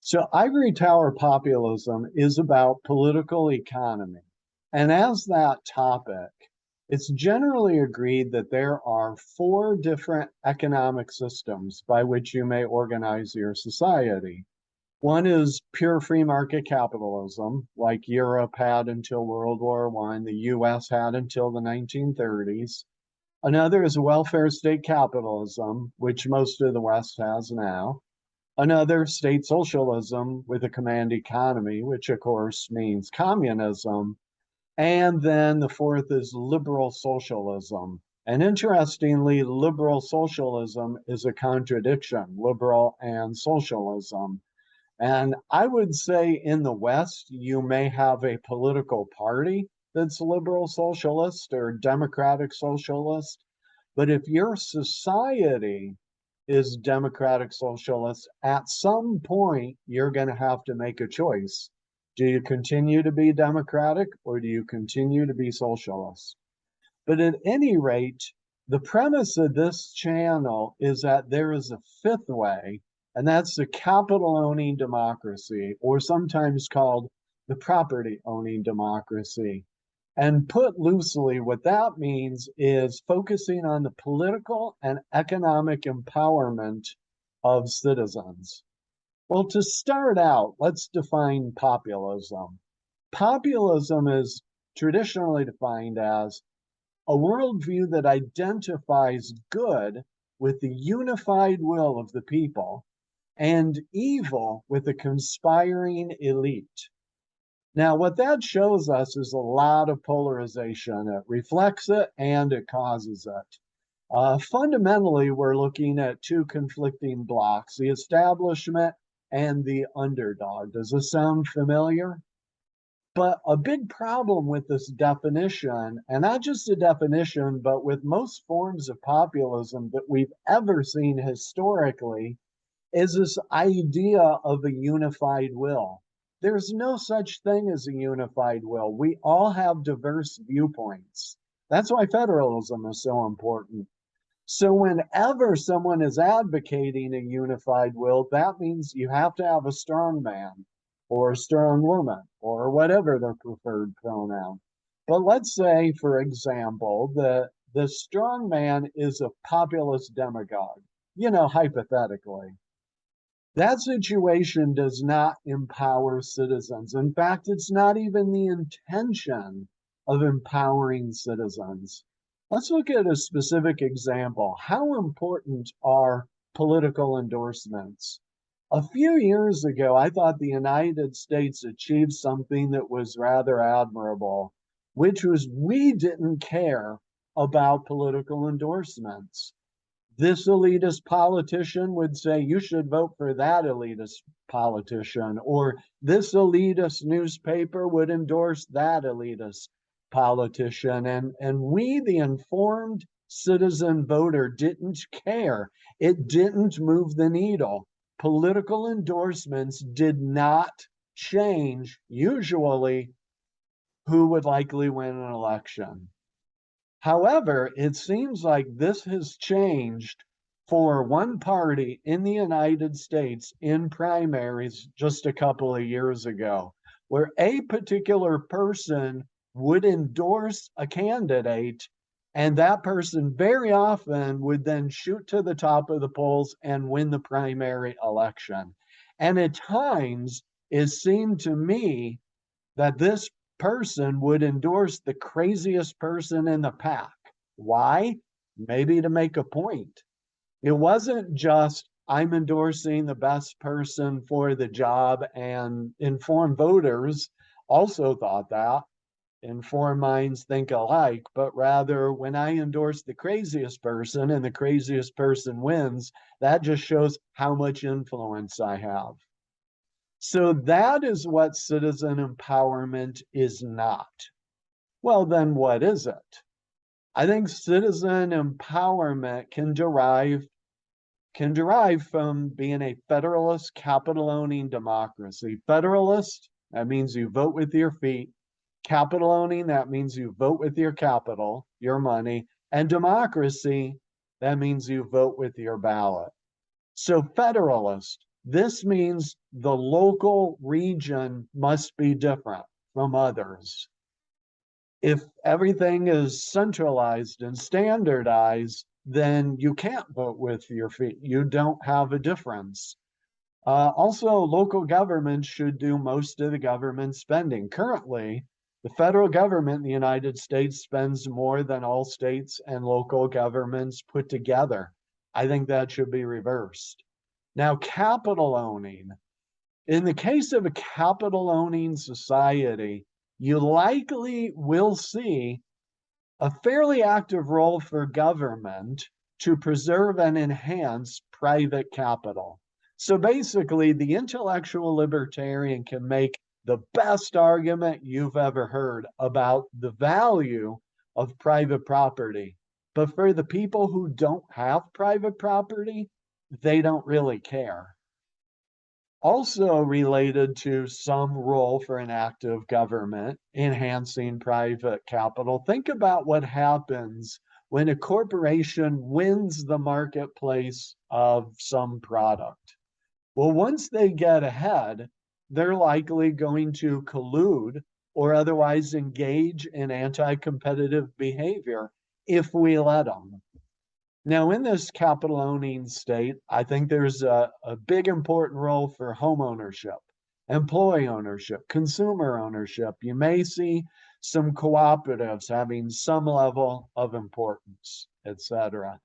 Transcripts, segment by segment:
So, Ivory Tower populism is about political economy. And as that topic, it's generally agreed that there are four different economic systems by which you may organize your society. One is pure free market capitalism, like Europe had until World War I, the US had until the 1930s. Another is welfare state capitalism, which most of the West has now. Another, state socialism with a command economy, which of course means communism. And then the fourth is liberal socialism. And interestingly, liberal socialism is a contradiction, liberal and socialism. And I would say in the West, you may have a political party that's liberal socialist or democratic socialist. But if your society is democratic socialist, at some point you're going to have to make a choice. Do you continue to be democratic or do you continue to be socialist? But at any rate, the premise of this channel is that there is a fifth way, and that's the capital owning democracy, or sometimes called the property owning democracy. And put loosely, what that means is focusing on the political and economic empowerment of citizens. Well, to start out, let's define populism. Populism is traditionally defined as a worldview that identifies good with the unified will of the people and evil with the conspiring elite. Now, what that shows us is a lot of polarization. It reflects it and it causes it. Fundamentally, we're looking at two conflicting blocks, the establishment and the underdog. Does this sound familiar? But a big problem with this definition, and not just a definition, but with most forms of populism that we've ever seen historically, is this idea of a unified will. There's no such thing as a unified will. We all have diverse viewpoints. That's why federalism is so important. So whenever someone is advocating a unified will, that means you have to have a strong man or a strong woman or whatever their preferred pronoun. But let's say, for example, that the strong man is a populist demagogue, hypothetically. That situation does not empower citizens. In fact, it's not even the intention of empowering citizens. Let's look at a specific example. How important are political endorsements? A few years ago, I thought the United States achieved something that was rather admirable, which was we didn't care about political endorsements. This elitist politician would say, you should vote for that elitist politician, or this elitist newspaper would endorse that elitist politician. And we, the informed citizen voter, didn't care. It didn't move the needle. Political endorsements did not change, usually, who would likely win an election. However, it seems like this has changed for one party in the United States in primaries just a couple of years ago, where a particular person would endorse a candidate, and that person very often would then shoot to the top of the polls and win the primary election. And at times, it seemed to me that this person would endorse the craziest person in the pack. Why? Maybe to make a point. It wasn't just, I'm endorsing the best person for the job, and informed voters also thought that. Informed minds think alike, but rather when I endorse the craziest person and the craziest person wins, that just shows how much influence I have. So that is what citizen empowerment is not. Well, then what is it? I think citizen empowerment can derive from being a federalist, capital owning democracy. Federalist, that means you vote with your feet. Capital owning, that means you vote with your capital, your money. And democracy, that means you vote with your ballot. So federalist, This means the local region must be different from others. If everything is centralized and standardized, then you can't vote with your feet. You don't have a difference. Also, local governments should do most of the government spending. Currently, the federal government in the United States spends more than all states and local governments put together. I think that should be reversed. Now, capital owning. In the case of a capital owning society, you likely will see a fairly active role for government to preserve and enhance private capital. So basically, the intellectual libertarian can make the best argument you've ever heard about the value of private property. But for the people who don't have private property, they don't really care. Also related to some role for an active government enhancing private capital. Think about what happens when a corporation wins the marketplace of some product. Well, once they get ahead, they're likely going to collude or otherwise engage in anti-competitive behavior if we let them. Now, in this capital owning state, I think there's a big important role for home ownership, employee ownership, consumer ownership. You may see some cooperatives having some level of importance, etc.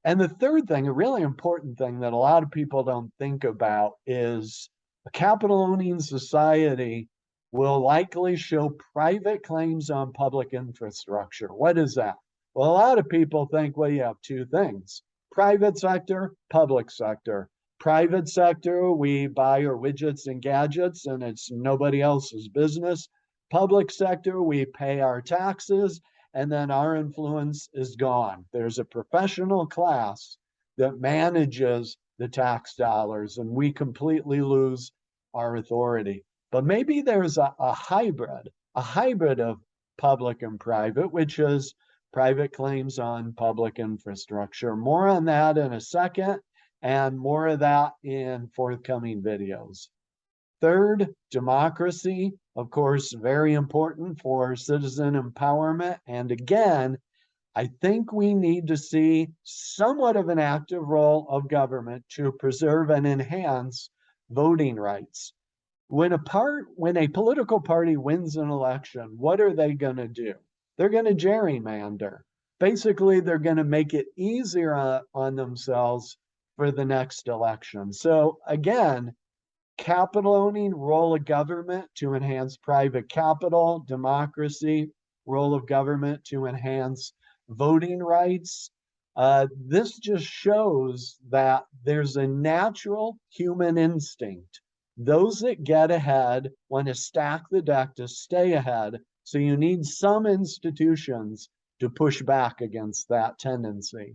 And the third thing, a really important thing that a lot of people don't think about, is a capital owning society will likely show private claims on public infrastructure. What is that? Well, a lot of people think, well, you have two things: private sector, public sector. Private sector, we buy our widgets and gadgets and it's nobody else's business. Public sector, we pay our taxes and then our influence is gone. There's a professional class that manages the tax dollars and we completely lose our authority. But maybe there's a hybrid of public and private, which is private claims on public infrastructure. More on that in a second, and more of that in forthcoming videos. Third, democracy, of course, very important for citizen empowerment. And again, I think we need to see somewhat of an active role of government to preserve and enhance voting rights. When a political party wins an election, what are they going to do? They're going to gerrymander. Basically, they're going to make it easier on themselves for the next election. So again, capital owning, role of government to enhance private capital; democracy, role of government to enhance voting rights. This just shows that there's a natural human instinct. Those that get ahead want to stack the deck to stay ahead. So you need some institutions to push back against that tendency.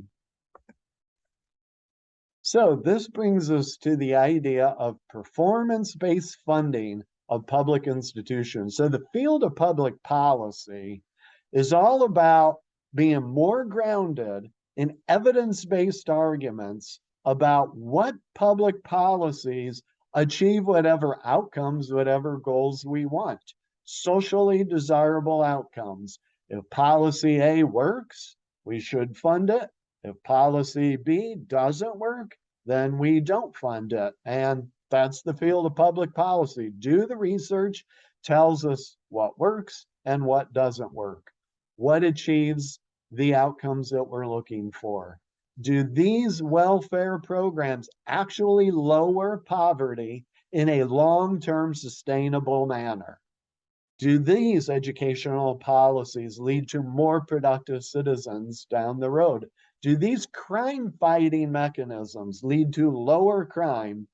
So this brings us to the idea of performance-based funding of public institutions. So the field of public policy is all about being more grounded in evidence-based arguments about what public policies achieve whatever outcomes, whatever goals we want. Socially desirable outcomes. If policy A works, we should fund it. If policy B doesn't work, then we don't fund it. And that's the field of public policy. Do the research, tells us what works and what doesn't work, what achieves the outcomes that we're looking for. Do these welfare programs actually lower poverty in a long-term sustainable manner? Do these educational policies lead to more productive citizens down the road? Do these crime-fighting mechanisms lead to lower crime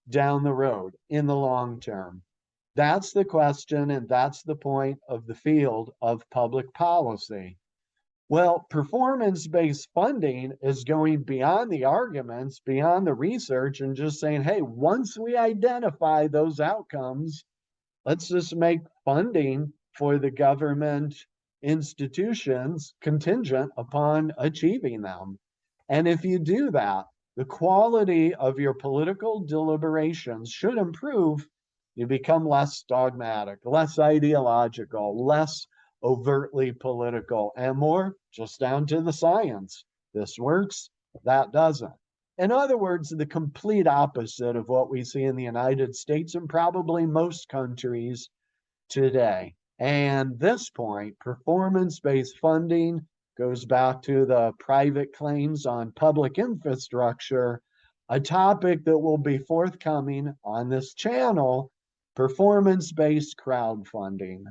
down the road in the long term? That's the question, and that's the point of the field of public policy. Well, performance-based funding is going beyond the arguments, beyond the research, and just saying, hey, once we identify those outcomes, let's just make funding for the government institutions contingent upon achieving them. And if you do that, the quality of your political deliberations should improve. You become less dogmatic, less ideological, less overtly political, and more just down to the science. This works, that doesn't. In other words, the complete opposite of what we see in the United States and probably most countries today. And this point, performance-based funding goes back to the private claims on public infrastructure, a topic that will be forthcoming on this channel, performance-based crowdfunding.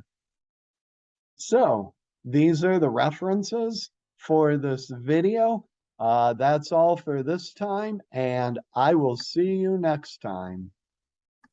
So these are the references for this video. That's all for this time, and I will see you next time.